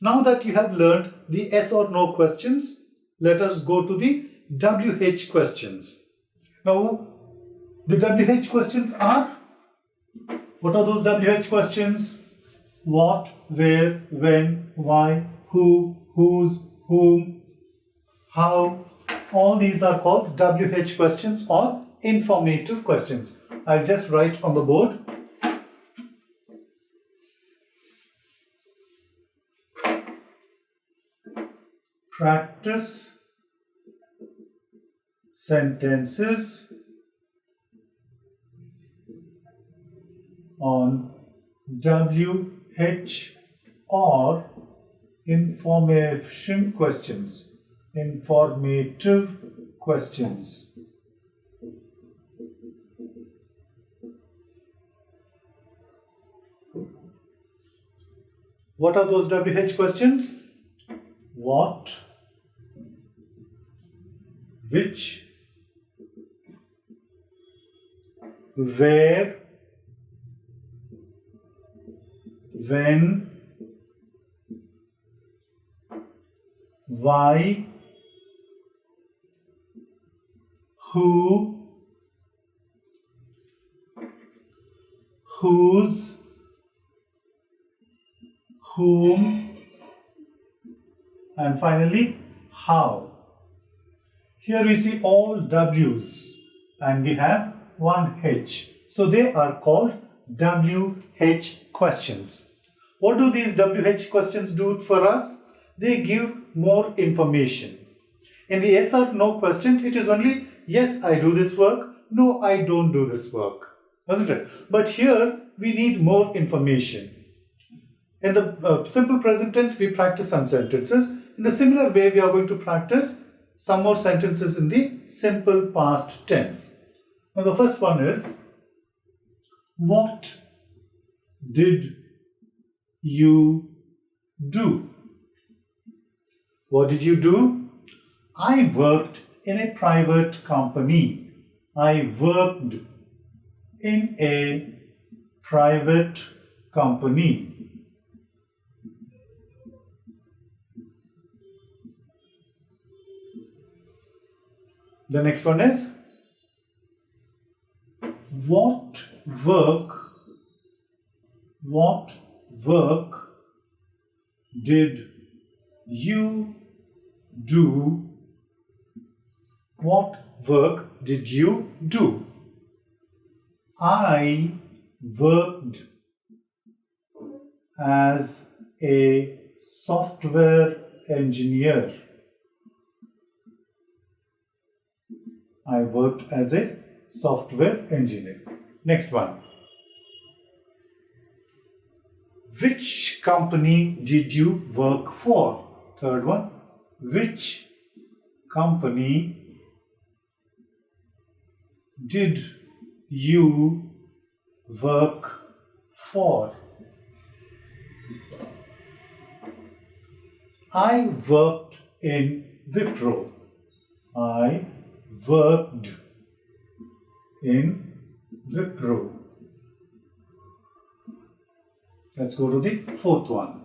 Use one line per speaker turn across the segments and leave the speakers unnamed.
Now that you have learned the yes or no questions, let us go to the WH questions. Now, the WH questions are, what are those WH questions? What, where, when, why, who, whose, whom, how. All these are called WH questions or informative questions. I'll just write on the board. Practice sentences on WH or information questions. Informative questions. What are those WH questions? What, which, where, when, why, who, whose, whom, and finally how. Here we see all W's and we have one H. So they are called WH questions. What do these WH questions do for us? They give more information. In the yes or no questions, it is only yes, I do this work, no, I don't do this work, isn't it? But here we need more information. In the simple present tense, we practice some sentences. In a similar way, we are going to practice some more sentences in the simple past tense. Now, the first one is, what did you do? What did you do? I worked in a private company. I worked in a private company. The next one is, what work did you do? What work did you do? I worked as a software engineer. I worked as a software engineer. Next one. Which company did you work for? Third one. Which company did you work for? I worked in Wipro. I worked in Wipro. Let's go to the fourth one.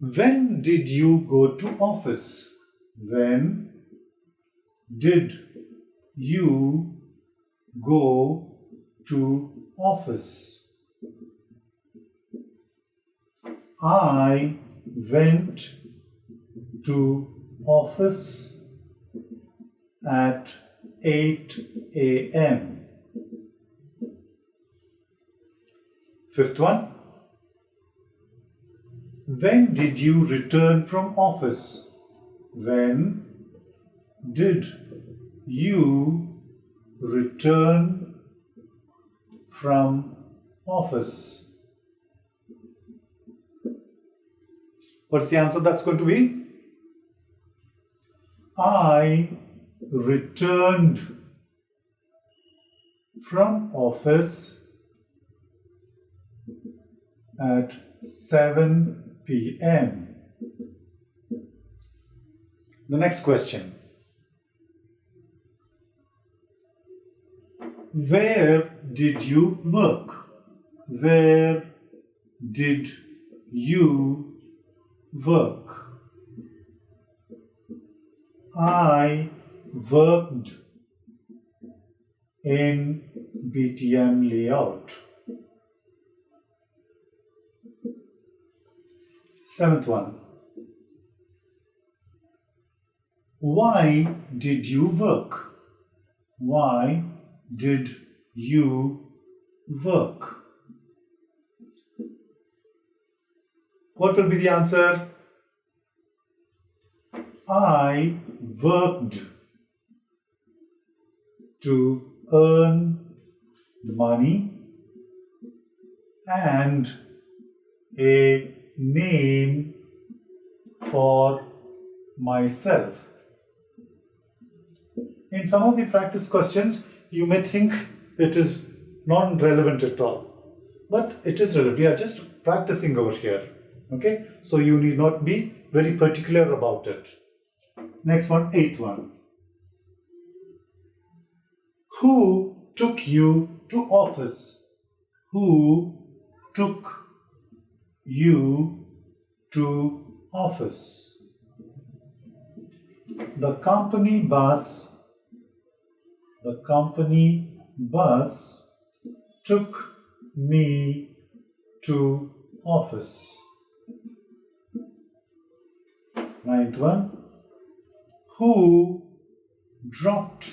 When did you go to office? When did you go to office? I went to office at 8 a.m. Fifth one. When did you return from office? When did you return from office? What's the answer that's going to be? I returned from office at 7 p.m. The next question. Where did you work? Where did you work? I worked in BTM layout. Seventh one. Why did you work? Why did you work? What will be the answer? I worked to earn money and a name for myself. In some of the practice questions, you may think it is non-relevant at all, but it is relevant. We are just practicing over here. Okay, so you need not be very particular about it. Next one, eighth one. Who took you to office? Who took you to office? The company bus took me to office. Ninth one. Who dropped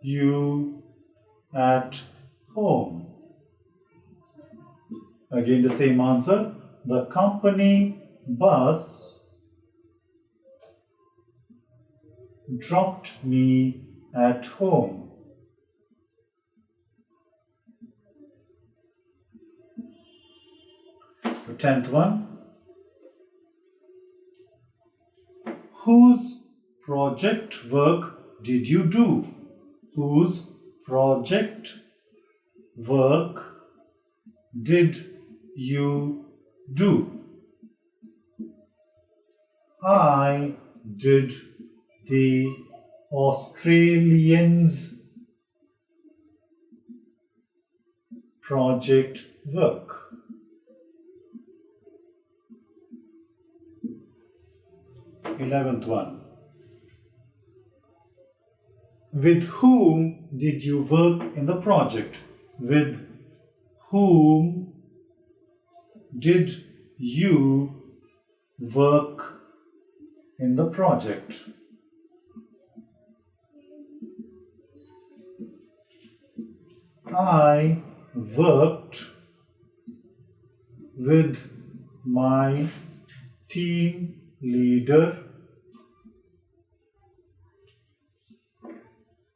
you at home? Again the same answer. The company bus dropped me at home. The 10th one. Whose project work did you do? Whose project work did you do? I did the Australians' project work. Eleventh one. With whom did you work in the project? With whom did you work in the project? I worked with my team leader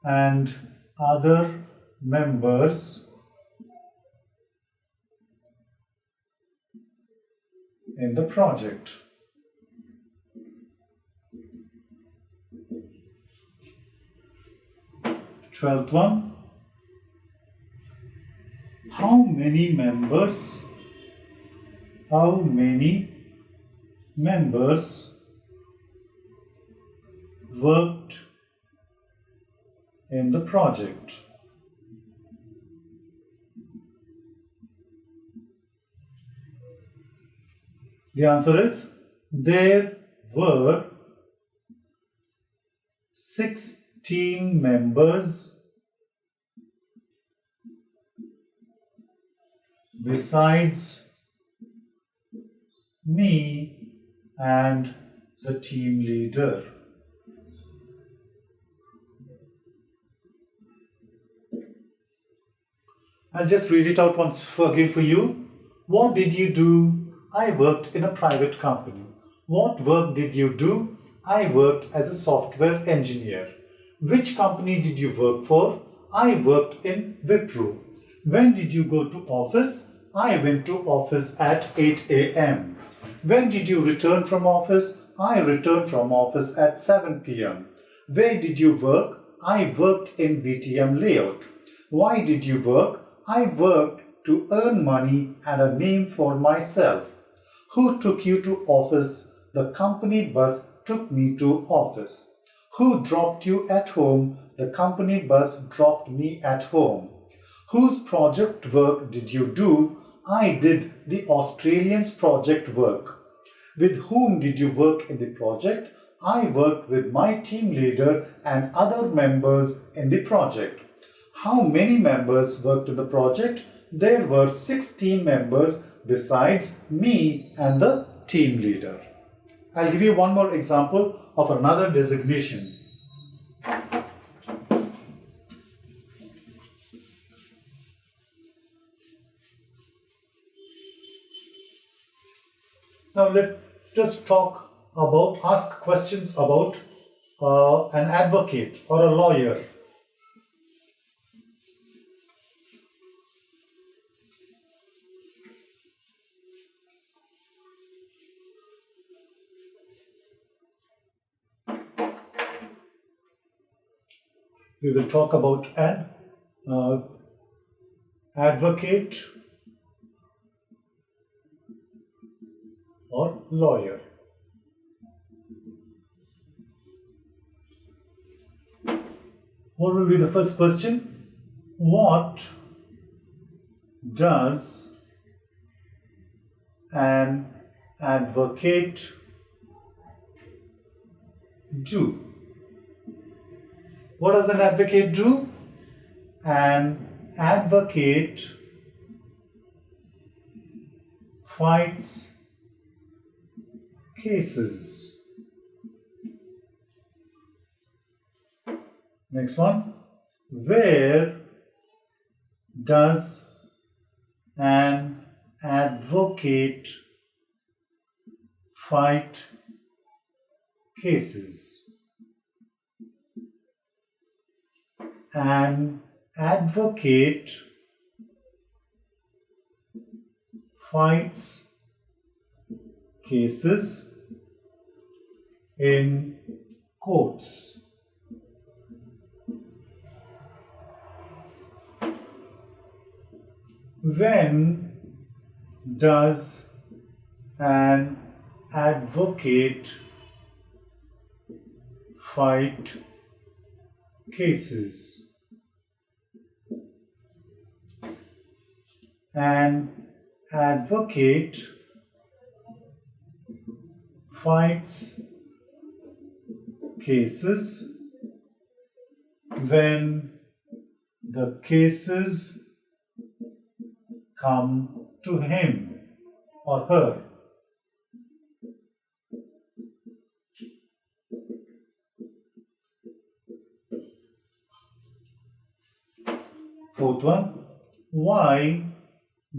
and other members in the project. Twelfth one. How many members worked in the project? The answer is there were 16 members besides me and the team leader. I'll just read it out once again for you. What did you do? I worked in a private company. What work did you do? I worked as a software engineer. Which company did you work for? I worked in Wipro. When did you go to office? I went to office at 8 a.m. When did you return from office? I returned from office at 7 p.m. Where did you work? I worked in BTM layout. Why did you work? I worked to earn money and a name for myself. Who took you to office? The company bus took me to office. Who dropped you at home? The company bus dropped me at home. Whose project work did you do? I did the Australians project work. With whom did you work in the project? I worked with my team leader and other members in the project. How many members worked in the project? There were 16 members besides me and the team leader. I'll give you one more example of another designation. Now let us ask questions about an advocate or a lawyer. We will talk about an advocate or lawyer. What will be the first question? What does an advocate do? What does an advocate do? An advocate fights cases. Next one. Where does an advocate fight cases? An advocate fights cases in courts. When does an advocate fight cases? An advocate fights cases when the cases come to him or her. Fourth one. Why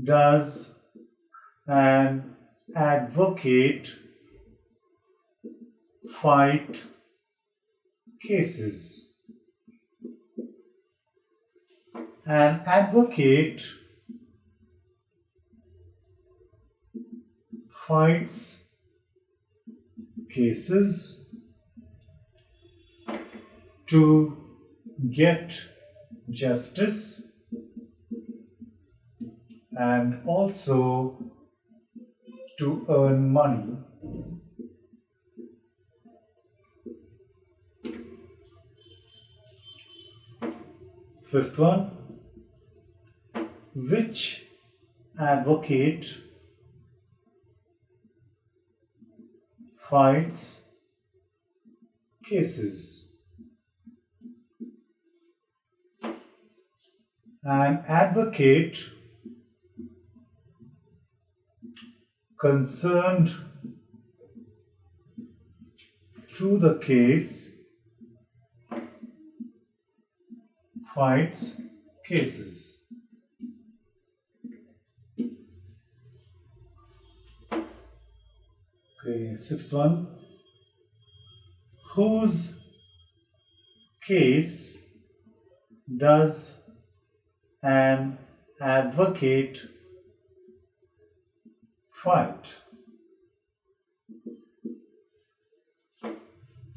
does an advocate fight cases? An advocate fights cases to get justice and also to earn money. Fifth one. Which advocate fights cases? An advocate concerned to the case fights cases. Okay, sixth one. Whose case does an advocate fight?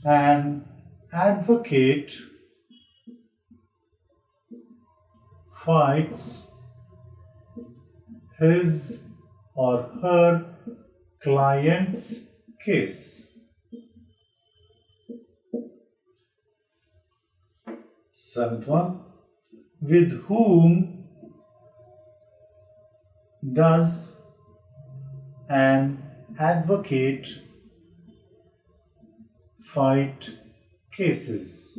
An advocate fights his or her client's case. Seventh one. With whom does an advocate fight cases?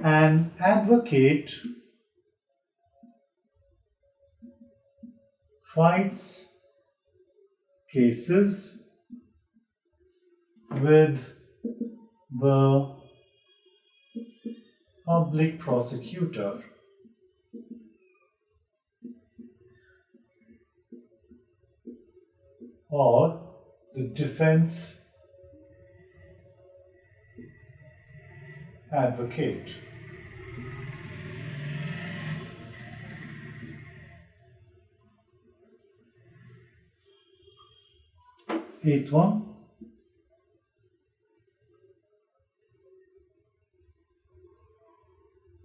An advocate fights cases with the public prosecutor. Or the defense advocate. Eighth one.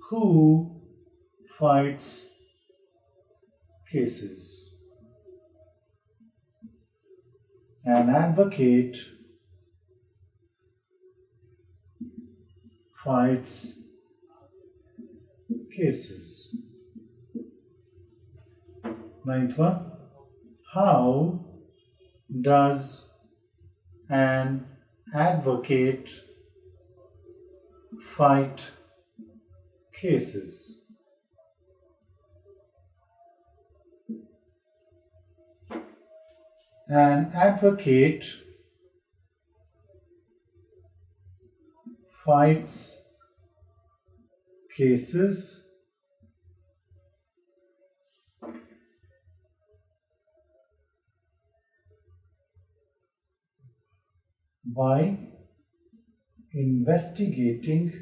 Who fights cases? An advocate fights cases. Ninth one. How does an advocate fight cases? An advocate fights cases by investigating